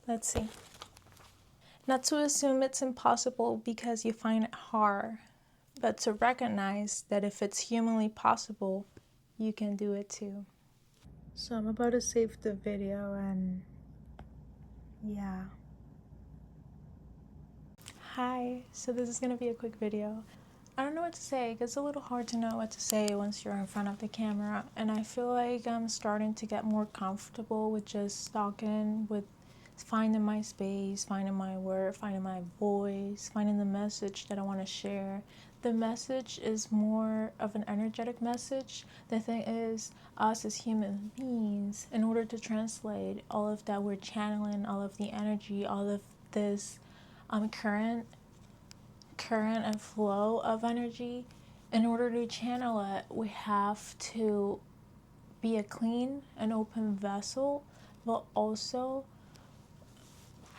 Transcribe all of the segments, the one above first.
Let's see. Not to assume it's impossible because you find it hard, but to recognize that if it's humanly possible, you can do it too. So I'm about to save the video and yeah. Hi, so this is going to be a quick video. I don't know what to say. It gets a little hard to know what to say once you're in front of the camera, and I feel like I'm starting to get more comfortable with just talking, with finding my space, finding my word, finding my voice, finding the message that I want to share. The message is more of an energetic message. The thing is, us as human beings, in order to translate all of that we're channeling, all of the energy, all of this current and flow of energy, in order to channel it, we have to be a clean and open vessel, but also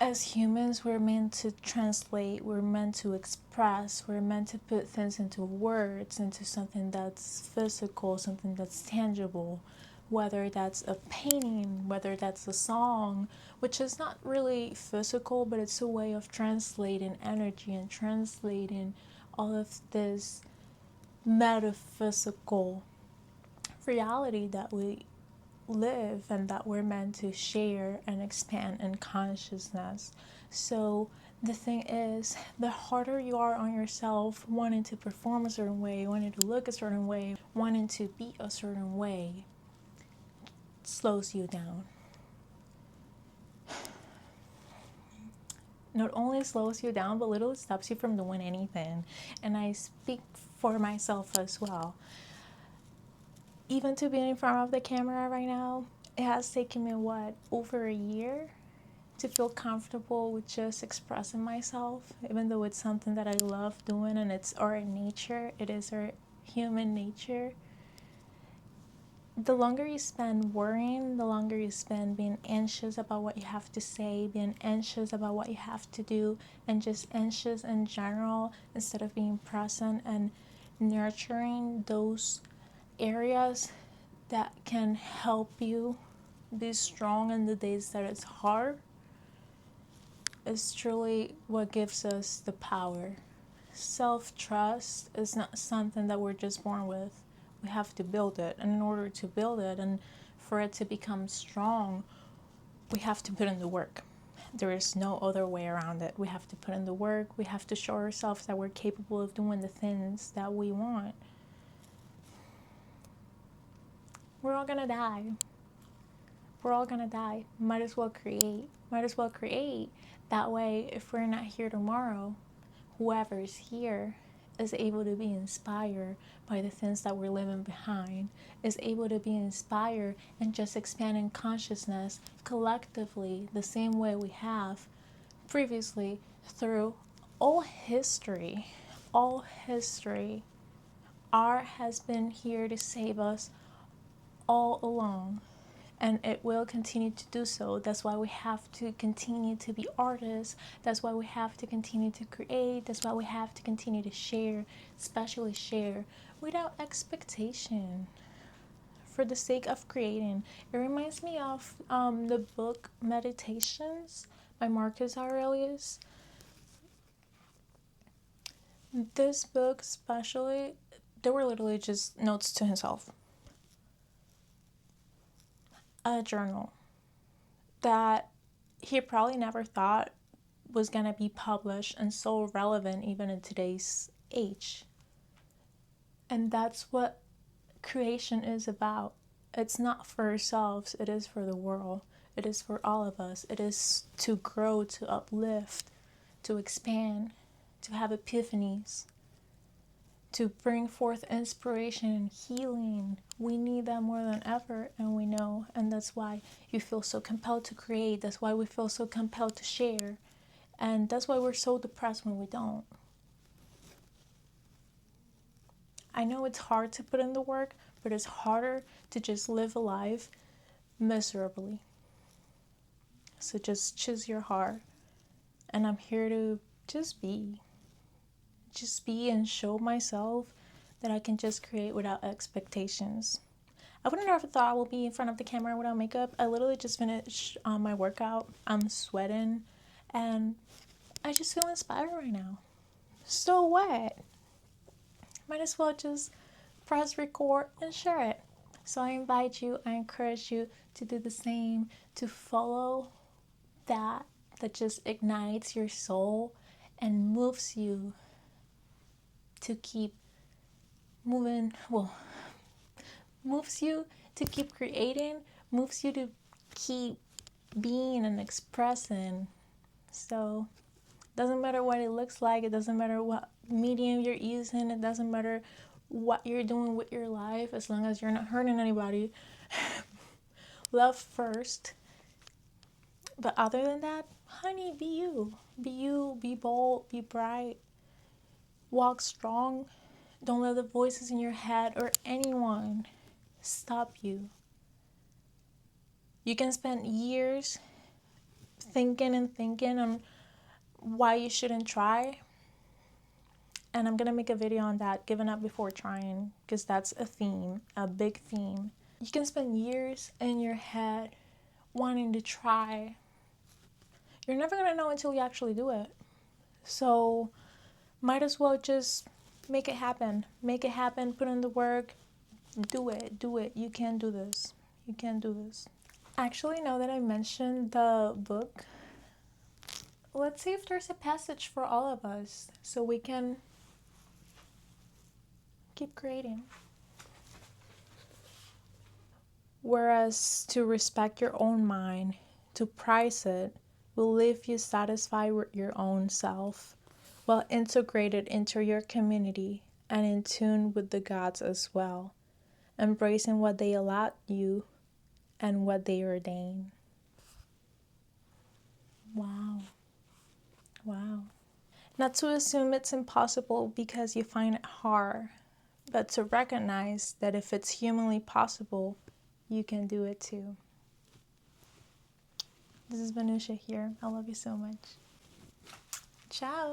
as humans, we're meant to translate, we're meant to express, we're meant to put things into words, into something that's physical, something that's tangible, whether that's a painting, whether that's a song, which is not really physical, but it's a way of translating energy and translating all of this metaphysical reality that we live and that we're meant to share and expand in consciousness. So the thing is, the harder you are on yourself, wanting to perform a certain way, wanting to look a certain way, wanting to be a certain way, slows you down. Not only slows you down, but literally stops you from doing anything. And I speak for myself as well. Even to be in front of the camera right now, it has taken me, over a year to feel comfortable with just expressing myself, even though it's something that I love doing and it's our nature, it is our human nature. The longer you spend worrying, the longer you spend being anxious about what you have to say, being anxious about what you have to do, and just anxious in general, instead of being present and nurturing those areas that can help you be strong in the days that it's hard, is truly what gives us the power. Self-trust is not something that we're just born with. We have to build it. And in order to build it and for it to become strong, we have to put in the work. There is no other way around it. We have to put in the work. We have to show ourselves that we're capable of doing the things that we want. We're all gonna die. We're all gonna die. Might as well create. Might as well create. That way, if we're not here tomorrow, whoever's here is able to be inspired by the things that we're leaving behind, is able to be inspired and just expanding consciousness collectively the same way we have previously through all history. All history. Art has been here to save us all along. And it will continue to do so. That's why we have to continue to be artists. That's why we have to continue to create. That's why we have to continue to share, especially share without expectation, for the sake of creating. It reminds me of the book Meditations by Marcus Aurelius. This book especially, they were literally just notes to himself. A journal that he probably never thought was going to be published and so relevant even in today's age. And that's what creation is about. It's not for ourselves, it is for the world. It is for all of us. It is to grow, to uplift, to expand, to have epiphanies, to bring forth inspiration and healing. We need that more than ever, and we know. And that's why you feel so compelled to create. That's why we feel so compelled to share. And that's why we're so depressed when we don't. I know it's hard to put in the work, but it's harder to just live a life miserably. So just choose your heart. And I'm here to just be and show myself that I can just create without expectations. I would have never thought I would be in front of the camera without makeup. I literally just finished my workout. I'm sweating and I just feel inspired right now. So what? Might as well just press record and share it. So I invite you, I encourage you to do the same, to follow that just ignites your soul and moves you to keep moving, well, moves you to keep creating, moves you to keep being and expressing. So doesn't matter what it looks like, it doesn't matter what medium you're using, it doesn't matter what you're doing with your life, as long as you're not hurting anybody. Love first. But other than that, honey, be you. Be you, be bold, be bright. Walk strong. Don't let the voices in your head or anyone stop you. You can spend years thinking and thinking on why you shouldn't try. And I'm going to make a video on that, giving up before trying, because that's a theme, a big theme. You can spend years in your head wanting to try. You're never going to know until you actually do it. So might as well just make it happen. Make it happen, put in the work, do it. You can do this. You can do this. Actually, now that I mentioned the book, let's see if there's a passage for all of us so we can keep creating. Whereas to respect your own mind, to prize it, will leave you satisfied with your own self, while integrated into your community and in tune with the gods as well, embracing what they allot you and what they ordain. Wow. Wow. Not to assume it's impossible because you find it hard, but to recognize that if it's humanly possible, you can do it too. This is Vanusha here. I love you so much. Ciao.